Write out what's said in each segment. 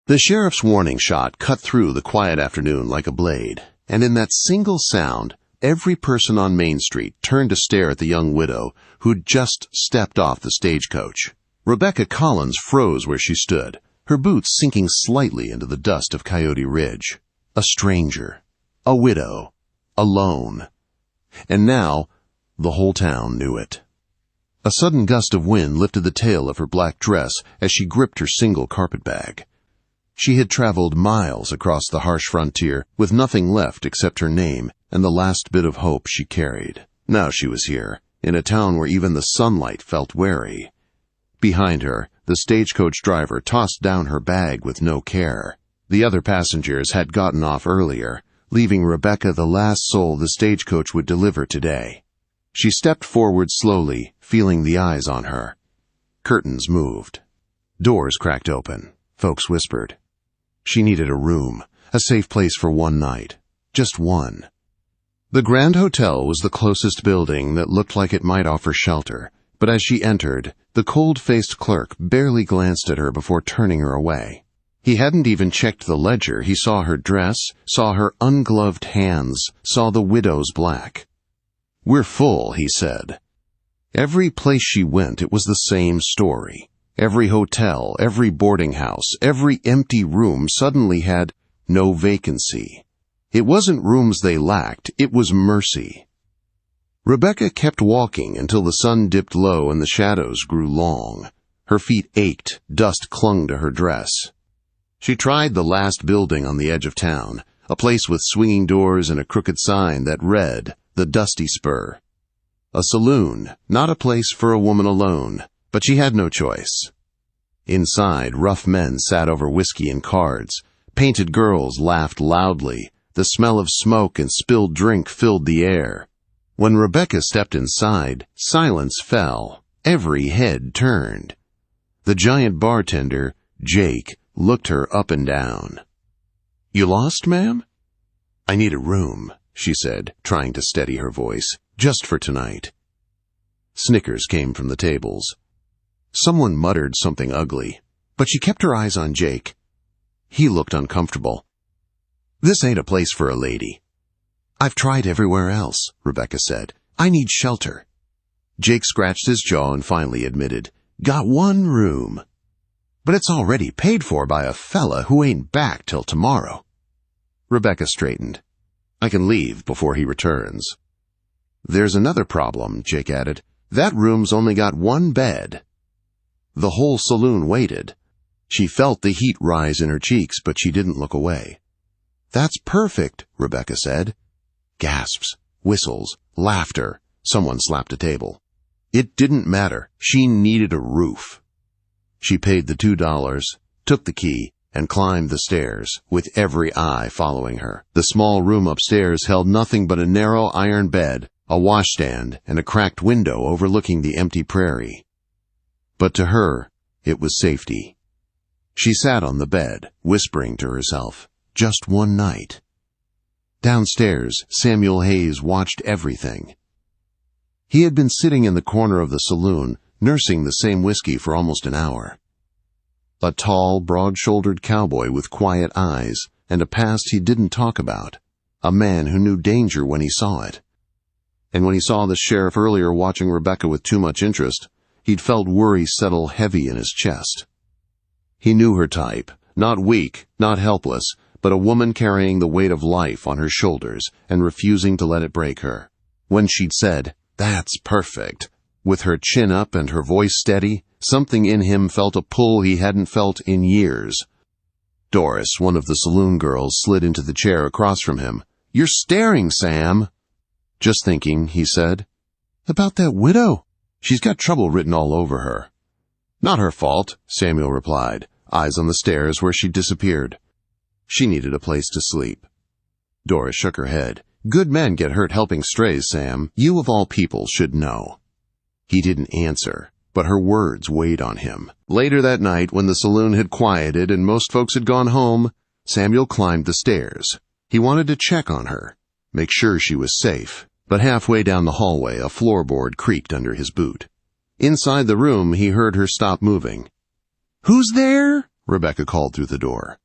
The sheriff's warning shot cut through the quiet afternoon like a blade, and in that single sound, every person on Main Street turned to stare at the young widow who'd just stepped off the stagecoach. Rebecca Collins froze where she stood, her boots sinking slightly into the dust of Coyote Ridge. A stranger, a widow, alone. And now, the whole town knew it. A sudden gust of wind lifted the tail of her black dress as she gripped her single carpetbag. She had traveled miles across the harsh frontier with nothing left except her name and the last bit of hope she carried. Now she was here, in a town where even the sunlight felt wary. Behind her, the stagecoach driver tossed down her bag with no care. The other passengers had gotten off earlier, leaving Rebecca the last soul the stagecoach would deliver today. She stepped forward slowly, feeling the eyes on her. Curtains moved. Doors cracked open. Folks whispered. She needed a room, a safe place for one night. Just one. The Grand Hotel was the closest building that looked like it might offer shelter, but as she entered, the cold-faced clerk barely glanced at her before turning her away. He hadn't even checked the ledger. He saw her dress, saw her ungloved hands, saw the widow's black. "We're full," he said. Every place she went, it was the same story. Every hotel, every boarding house, every empty room suddenly had no vacancy. It wasn't rooms they lacked, it was mercy. Rebecca kept walking until the sun dipped low and the shadows grew long. Her feet ached, dust clung to her dress. She tried the last building on the edge of town, a place with swinging doors and a crooked sign that read, "The Dusty Spur." A saloon, not a place for a woman alone. But she had no choice. Inside, rough men sat over whiskey and cards. Painted girls laughed loudly. The smell of smoke and spilled drink filled the air. When Rebecca stepped inside, silence fell. Every head turned. The giant bartender, Jake, looked her up and down. "You lost, ma'am?" "I need a room," she said, trying to steady her voice. "Just for tonight." Snickers came from the tables. Someone muttered something ugly, but she kept her eyes on Jake. He looked uncomfortable. "This ain't a place for a lady." "I've tried everywhere else," Rebecca said. "I need shelter." Jake scratched his jaw and finally admitted, "Got one room. But it's already paid for by a fella who ain't back till tomorrow." Rebecca straightened. "I can leave before he returns." "There's another problem," Jake added. "That room's only got one bed." The whole saloon waited. She felt the heat rise in her cheeks, but she didn't look away. "That's perfect," Rebecca said. Gasps, whistles, laughter. Someone slapped a table. It didn't matter. She needed a roof. She paid the $2, took the key, and climbed the stairs, with every eye following her. The small room upstairs held nothing but a narrow iron bed, a washstand, and a cracked window overlooking the empty prairie. But to her, it was safety. She sat on the bed, whispering to herself, just one night. Downstairs, Samuel Hayes watched everything. He had been sitting in the corner of the saloon, nursing the same whiskey for almost an hour. A tall, broad-shouldered cowboy with quiet eyes and a past he didn't talk about. A man who knew danger when he saw it. And when he saw the sheriff earlier watching Rebecca with too much interest, he'd felt worry settle heavy in his chest. He knew her type, not weak, not helpless, but a woman carrying the weight of life on her shoulders and refusing to let it break her. When she'd said, "That's perfect," with her chin up and her voice steady, something in him felt a pull he hadn't felt in years. Doris, one of the saloon girls, slid into the chair across from him. "You're staring, Sam." "Just thinking," he said. "About that widow? She's got trouble written all over her." "Not her fault," Samuel replied, eyes on the stairs where she disappeared. She needed a place to sleep. Doris shook her head. "Good men get hurt helping strays, Sam. You of all people should know." He didn't answer, but her words weighed on him. Later that night, when the saloon had quieted and most folks had gone home, Samuel climbed the stairs. He wanted to check on her, make sure she was safe. But halfway down the hallway, a floorboard creaked under his boot. Inside the room, he heard her stop moving. "Who's there?" Rebecca called through the door.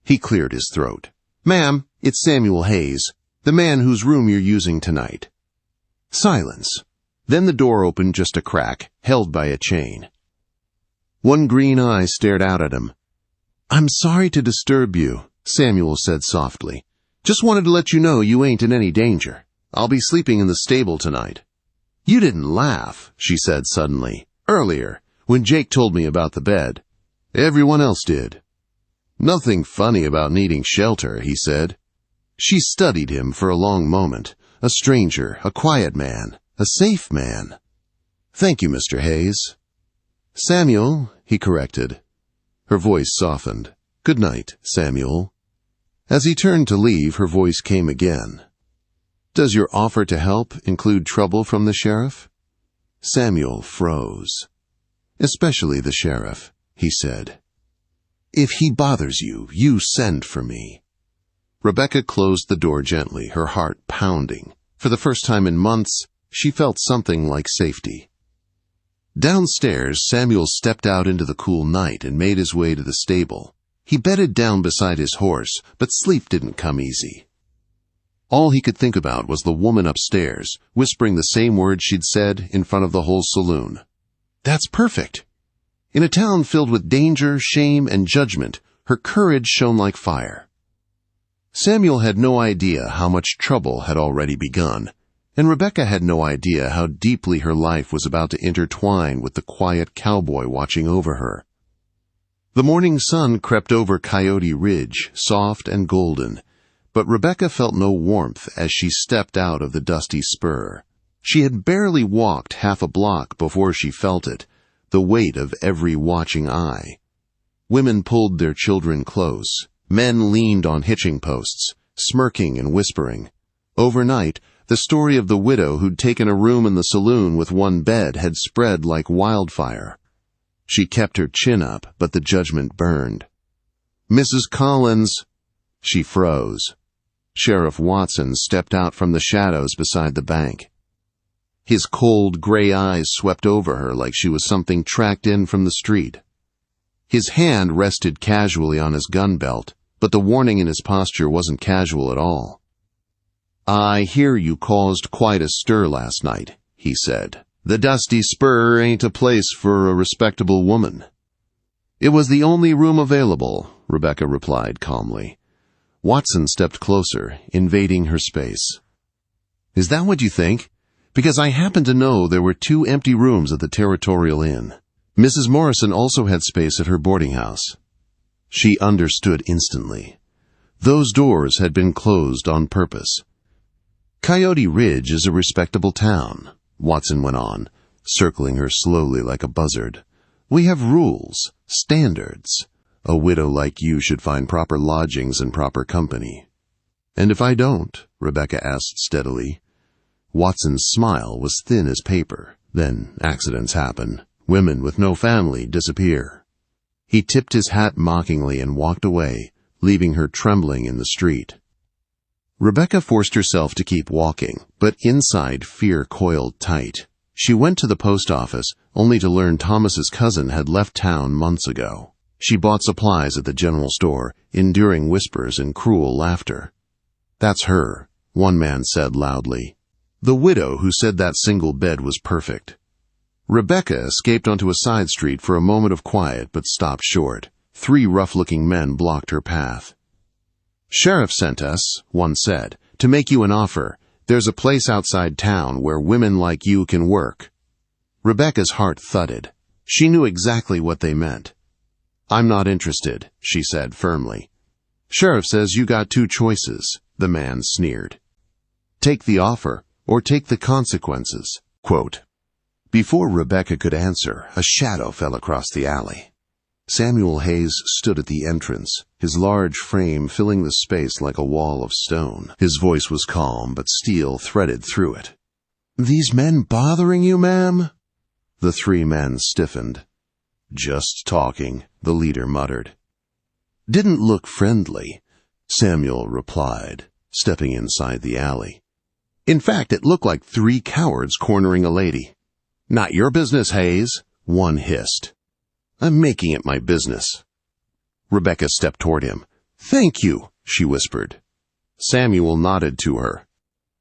He cleared his throat. "Ma'am, it's Samuel Hayes, the man whose room you're using tonight." Silence. Then the door opened just a crack, held by a chain. One green eye stared out at him. "I'm sorry to disturb you," Samuel said softly. "Just wanted to let you know you ain't in any danger. I'll be sleeping in the stable tonight." "You didn't laugh," she said suddenly. "Earlier, when Jake told me about the bed. Everyone else did." "Nothing funny about needing shelter," he said. She studied him for a long moment. A stranger, a quiet man, a safe man. "Thank you, Mr. Hayes." "Samuel," he corrected. Her voice softened. "Good night, Samuel." As he turned to leave, her voice came again. "Does your offer to help include trouble from the sheriff?" Samuel froze. "Especially the sheriff," he said. "If he bothers you, you send for me." Rebecca closed the door gently, her heart pounding. For the first time in months, she felt something like safety. Downstairs, Samuel stepped out into the cool night and made his way to the stable. He bedded down beside his horse, but sleep didn't come easy. All he could think about was the woman upstairs, whispering the same words she'd said in front of the whole saloon. That's perfect. In a town filled with danger, shame, and judgment, her courage shone like fire. Samuel had no idea how much trouble had already begun, and Rebecca had no idea how deeply her life was about to intertwine with the quiet cowboy watching over her. The morning sun crept over Coyote Ridge, soft and golden, but Rebecca felt no warmth as she stepped out of the dusty spur. She had barely walked half a block before she felt it, the weight of every watching eye. Women pulled their children close. Men leaned on hitching posts, smirking and whispering. Overnight, the story of the widow who'd taken a room in the saloon with one bed had spread like wildfire. She kept her chin up, but the judgment burned. "Mrs. Collins!" She froze. Sheriff Watson stepped out from the shadows beside the bank. His cold, gray eyes swept over her like she was something tracked in from the street. His hand rested casually on his gun belt, but the warning in his posture wasn't casual at all. "I hear you caused quite a stir last night," he said. "The dusty spur ain't a place for a respectable woman." "It was the only room available," Rebecca replied calmly. Watson stepped closer, invading her space. "Is that what you think? Because I happen to know there were 2 empty rooms at the Territorial Inn. Mrs. Morrison also had space at her boarding house." She understood instantly. Those doors had been closed on purpose. "Coyote Ridge is a respectable town," Watson went on, circling her slowly like a buzzard. "We have rules, standards. A widow like you should find proper lodgings and proper company." "And if I don't?" Rebecca asked steadily. Watson's smile was thin as paper. "Then accidents happen. Women with no family disappear." He tipped his hat mockingly and walked away, leaving her trembling in the street. Rebecca forced herself to keep walking, but inside fear coiled tight. She went to the post office, only to learn Thomas's cousin had left town months ago. She bought supplies at the general store, enduring whispers and cruel laughter. "That's her," one man said loudly. The widow who said that single bed was perfect. Rebecca escaped onto a side street for a moment of quiet, but stopped short. 3 rough-looking men blocked her path. "Sheriff sent us," one said, "to make you an offer. There's a place outside town where women like you can work." Rebecca's heart thudded. She knew exactly what they meant. "I'm not interested," she said firmly. "Sheriff says you got 2 choices," the man sneered. "Take the offer, or take the consequences." Quote. Before Rebecca could answer, a shadow fell across the alley. Samuel Hayes stood at the entrance, his large frame filling the space like a wall of stone. His voice was calm, but steel threaded through it. "These men bothering you, ma'am?" The 3 men stiffened. "Just talking," the leader muttered. "Didn't look friendly," Samuel replied, stepping inside the alley. "In fact, it looked like 3 cowards cornering a lady." "Not your business, Hayes," one hissed. "I'm making it my business." Rebecca stepped toward him. "Thank you," she whispered. Samuel nodded to her.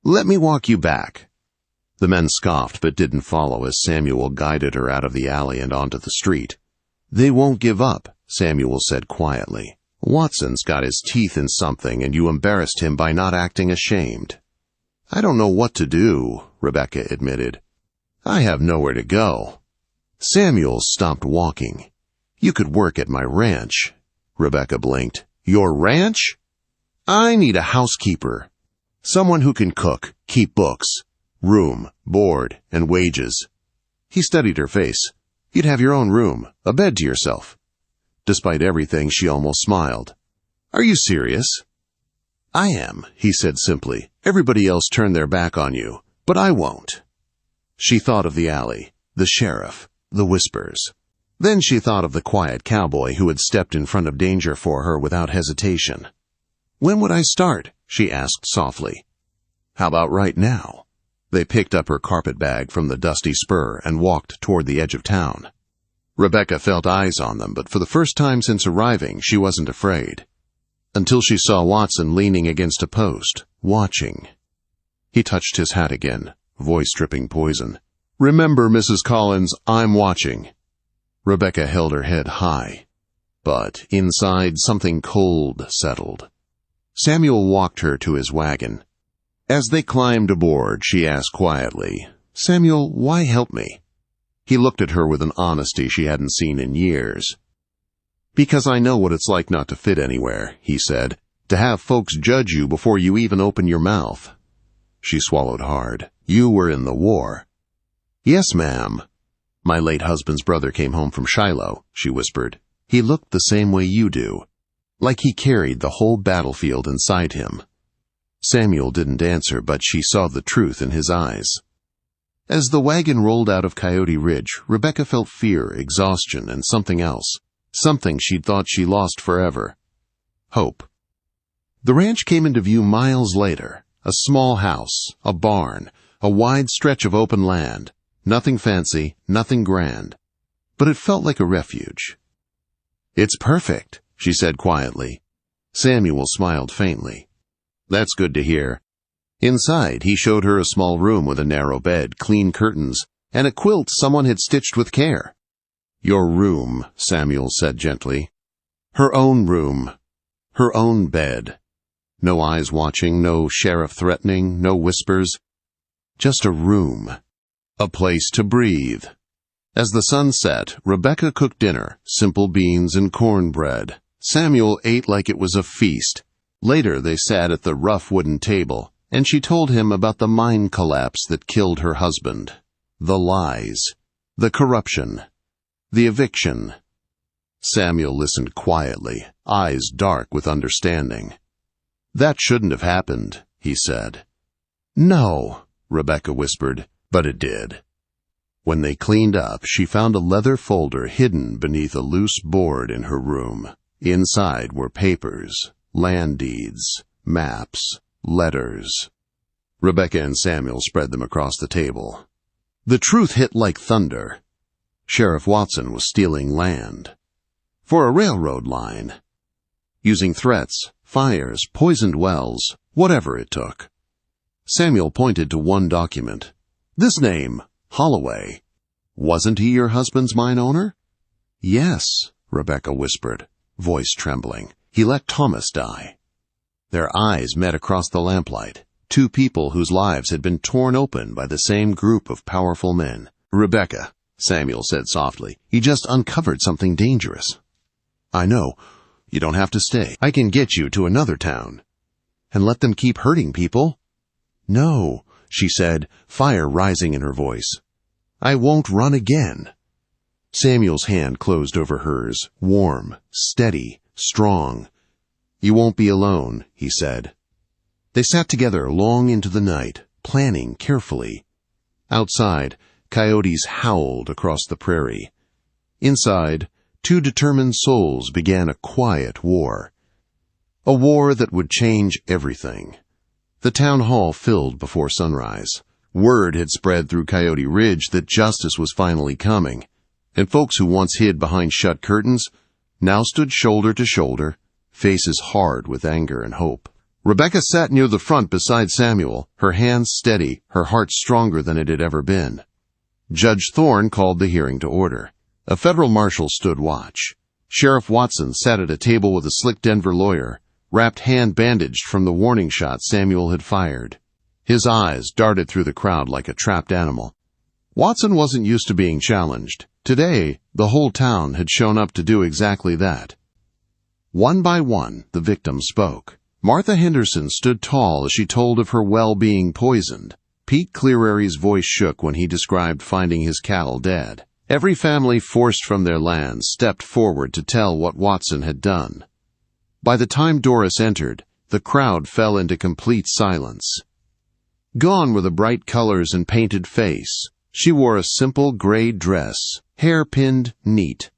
"Let me walk you back." The men scoffed but didn't follow as Samuel guided her out of the alley and onto the street. "They won't give up," Samuel said quietly. "Watson's got his teeth in something, and you embarrassed him by not acting ashamed." "I don't know what to do," Rebecca admitted. "I have nowhere to go." Samuel stopped walking. "You could work at my ranch." Rebecca blinked. "Your ranch?" "I need a housekeeper. Someone who can cook, keep books, room, board, and wages." He studied her face. "You'd have your own room, a bed to yourself." Despite everything, she almost smiled. "Are you serious?" "I am," he said simply. "Everybody else turned their back on you, but I won't." She thought of the alley, the sheriff, the whispers. Then she thought of the quiet cowboy who had stepped in front of danger for her without hesitation. "When would I start?" she asked softly. "How about right now?" They picked up her carpetbag from the dusty spur and walked toward the edge of town. Rebecca felt eyes on them, but for the first time since arriving, she wasn't afraid. Until she saw Watson leaning against a post, watching. He touched his hat again, voice dripping poison. "Remember, Mrs. Collins, I'm watching." Rebecca held her head high. But inside, something cold settled. Samuel walked her to his wagon. As they climbed aboard, she asked quietly, "Samuel, why help me?" He looked at her with an honesty she hadn't seen in years. "Because I know what it's like not to fit anywhere," he said, "to have folks judge you before you even open your mouth." She swallowed hard. "You were in the war." "Yes, ma'am." "My late husband's brother came home from Shiloh," she whispered. "He looked the same way you do, like he carried the whole battlefield inside him." Samuel didn't answer, but she saw the truth in his eyes. As the wagon rolled out of Coyote Ridge, Rebecca felt fear, exhaustion, and something else. Something she'd thought she lost forever. Hope. The ranch came into view miles later. A small house, a barn, a wide stretch of open land. Nothing fancy, nothing grand. But it felt like a refuge. "It's perfect," she said quietly. Samuel smiled faintly. "That's good to hear." Inside, he showed her a small room with a narrow bed, clean curtains, and a quilt someone had stitched with care. "Your room," Samuel said gently. Her own room. Her own bed. No eyes watching, no sheriff threatening, no whispers. Just a room. A place to breathe. As the sun set, Rebecca cooked dinner, simple beans and cornbread. Samuel ate like it was a feast. Later, they sat at the rough wooden table, and she told him about the mine collapse that killed her husband. The lies. The corruption. The eviction. Samuel listened quietly, eyes dark with understanding. "That shouldn't have happened," he said. "No," Rebecca whispered, "but it did." When they cleaned up, she found a leather folder hidden beneath a loose board in her room. Inside were papers, land deeds, maps, letters. Rebecca and Samuel spread them across the table. The truth hit like thunder. Sheriff Watson was stealing land. For a railroad line. Using threats, fires, poisoned wells, whatever it took. Samuel pointed to one document. "This name, Holloway. Wasn't he your husband's mine owner?" "Yes," Rebecca whispered, voice trembling. "He let Thomas die." Their eyes met across the lamplight. Two people whose lives had been torn open by the same group of powerful men. "Rebecca," Samuel said softly, "he just uncovered something dangerous." "I know. You don't have to stay. I can get you to another town." "And let them keep hurting people?" "No," she said, fire rising in her voice. "I won't run again." Samuel's hand closed over hers, warm, steady, strong. "You won't be alone," he said. They sat together long into the night, planning carefully. Outside, coyotes howled across the prairie. Inside, two determined souls began a quiet war. A war that would change everything. The town hall filled before sunrise. Word had spread through Coyote Ridge that justice was finally coming, and folks who once hid behind shut curtains, now stood shoulder to shoulder, faces hard with anger and hope. Rebecca sat near the front beside Samuel, her hands steady, her heart stronger than it had ever been. Judge Thorne called the hearing to order. A federal marshal stood watch. Sheriff Watson sat at a table with a slick Denver lawyer, wrapped hand bandaged from the warning shot Samuel had fired. His eyes darted through the crowd like a trapped animal. Watson wasn't used to being challenged. Today, the whole town had shown up to do exactly that. One by one, the victims spoke. Martha Henderson stood tall as she told of her well being poisoned. Pete Clearary's voice shook when he described finding his cattle dead. Every family forced from their lands stepped forward to tell what Watson had done. By the time Doris entered, the crowd fell into complete silence. Gone were the bright colors and painted face. She wore a simple gray dress, hair pinned neat.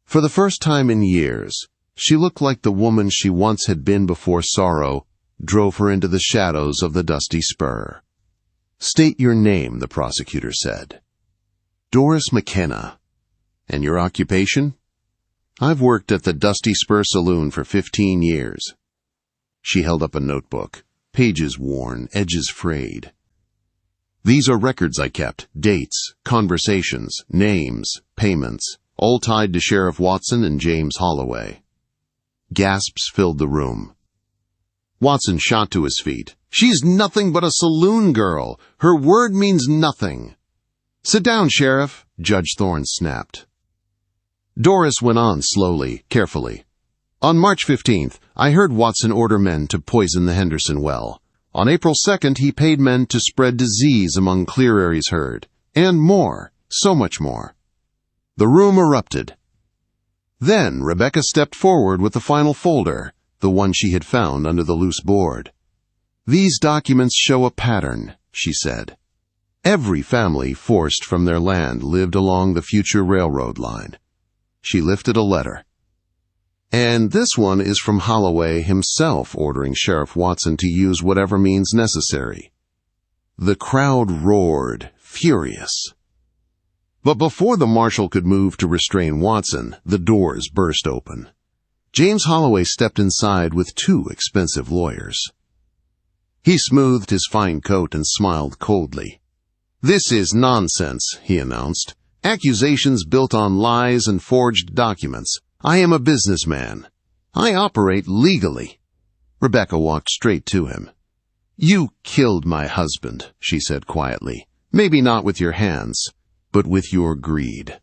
For the first time in years, she looked like the woman she once had been before sorrow drove her into the shadows of the dusty spur. "State your name," the prosecutor said. "Doris McKenna." "And your occupation?" "I've worked at the Dusty Spur Saloon for 15 years. She held up a notebook, pages worn, edges frayed. "These are records I kept, dates, conversations, names, payments, all tied to Sheriff Watson and James Holloway." Gasps filled the room. Watson shot to his feet. "She's nothing but a saloon girl. Her word means nothing." "Sit down, Sheriff," Judge Thorne snapped. Doris went on slowly, carefully. "On March 15th, I heard Watson order men to poison the Henderson well. On April 2nd, he paid men to spread disease among Clearary's herd. And more, so much more." The room erupted. Then Rebecca stepped forward with the final folder, the one she had found under the loose board. "These documents show a pattern," she said. "Every family forced from their land lived along the future railroad line." She lifted a letter. "And this one is from Holloway himself ordering Sheriff Watson to use whatever means necessary." The crowd roared, furious. But before the marshal could move to restrain Watson, the doors burst open. James Holloway stepped inside with 2 expensive lawyers. He smoothed his fine coat and smiled coldly. "This is nonsense," he announced. "Accusations built on lies and forged documents. I am a businessman. I operate legally." Rebecca walked straight to him. "You killed my husband," she said quietly. "Maybe not with your hands, but with your greed."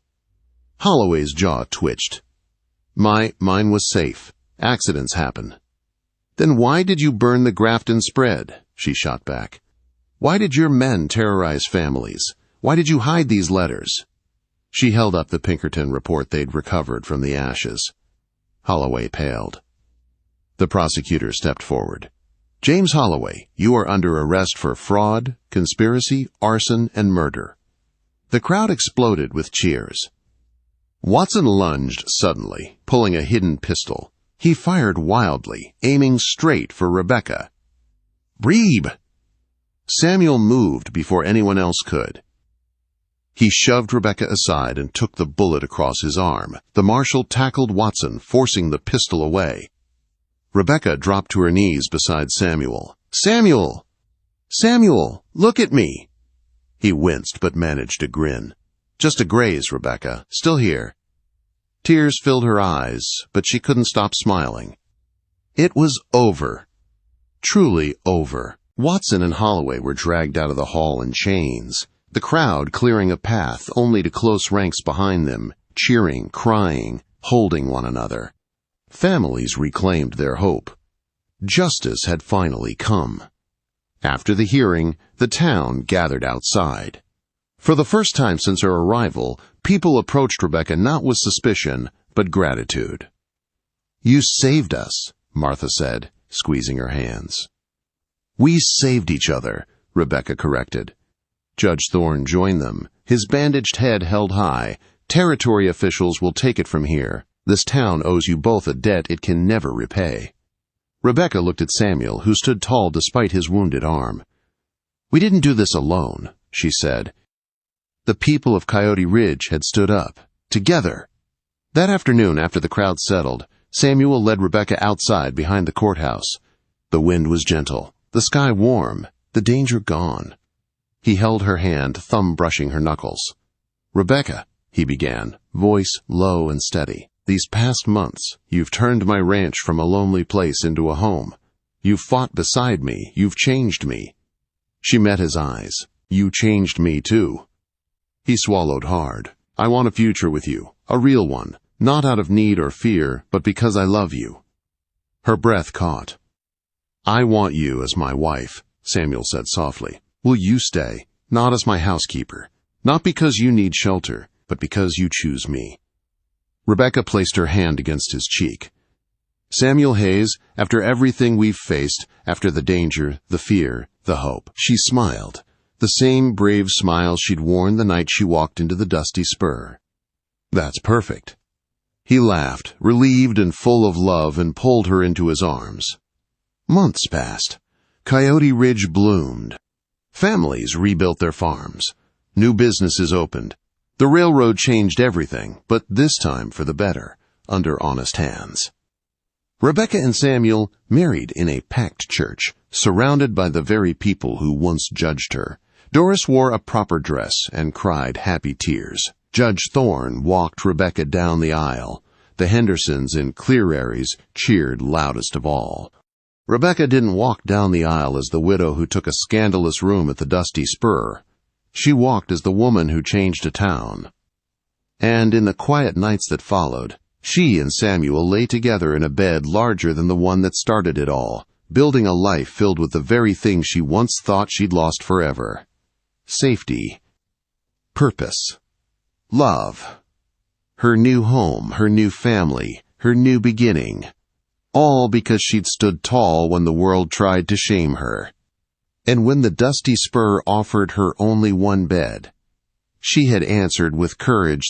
Holloway's jaw twitched. Mine was safe. Accidents happen." "Then why did you burn the Grafton spread?" she shot back. "Why did your men terrorize families? Why did you hide these letters?" She held up the Pinkerton report they'd recovered from the ashes. Holloway paled. The prosecutor stepped forward. "James Holloway, you are under arrest for fraud, conspiracy, arson, and murder." The crowd exploded with cheers. Watson lunged suddenly, pulling a hidden pistol. He fired wildly, aiming straight for Rebecca. "Reeb!" Samuel moved before anyone else could. He shoved Rebecca aside and took the bullet across his arm. The marshal tackled Watson, forcing the pistol away. Rebecca dropped to her knees beside Samuel. "Samuel! Samuel, look at me!" He winced but managed a grin. "Just a graze, Rebecca. Still here." Tears filled her eyes, but she couldn't stop smiling. It was over. Truly over. Watson and Holloway were dragged out of the hall in chains, the crowd clearing a path only to close ranks behind them, cheering, crying, holding one another. Families reclaimed their hope. Justice had finally come. After the hearing, the town gathered outside. For the first time since her arrival, people approached Rebecca not with suspicion, but gratitude. "You saved us," Martha said, squeezing her hands. "We saved each other," Rebecca corrected. Judge Thorne joined them, his bandaged head held high. "Territory officials will take it from here. This town owes you both a debt it can never repay." Rebecca looked at Samuel, who stood tall despite his wounded arm. "We didn't do this alone," she said. The people of Coyote Ridge had stood up, together. That afternoon, after the crowd settled, Samuel led Rebecca outside behind the courthouse. The wind was gentle, the sky warm, the danger gone. He held her hand, thumb brushing her knuckles. "Rebecca," he began, voice low and steady, "these past months, you've turned my ranch from a lonely place into a home. You've fought beside me, you've changed me." She met his eyes. "You changed me, too." He swallowed hard. "I want a future with you, a real one, not out of need or fear, but because I love you." Her breath caught. "I want you as my wife," Samuel said softly. "Will you stay, not as my housekeeper? Not because you need shelter, but because you choose me." Rebecca placed her hand against his cheek. "Samuel Hayes, after everything we've faced, after the danger, the fear, the hope," she smiled, the same brave smile she'd worn the night she walked into the dusty spur. "That's perfect." He laughed, relieved and full of love, and pulled her into his arms. Months passed. Coyote Ridge bloomed. Families rebuilt their farms. New businesses opened. The railroad changed everything, but this time for the better, under honest hands. Rebecca and Samuel married in a packed church, surrounded by the very people who once judged her. Doris wore a proper dress and cried happy tears. Judge Thorne walked Rebecca down the aisle. The Hendersons in Clear Aries cheered loudest of all. Rebecca didn't walk down the aisle as the widow who took a scandalous room at the dusty spur. She walked as the woman who changed a town. And in the quiet nights that followed, she and Samuel lay together in a bed larger than the one that started it all, building a life filled with the very thing she once thought she'd lost forever. Safety. Purpose. Love. Her new home, her new family, her new beginning. All because she'd stood tall when the world tried to shame her. And when the dusty spur offered her only one bed, she had answered with courage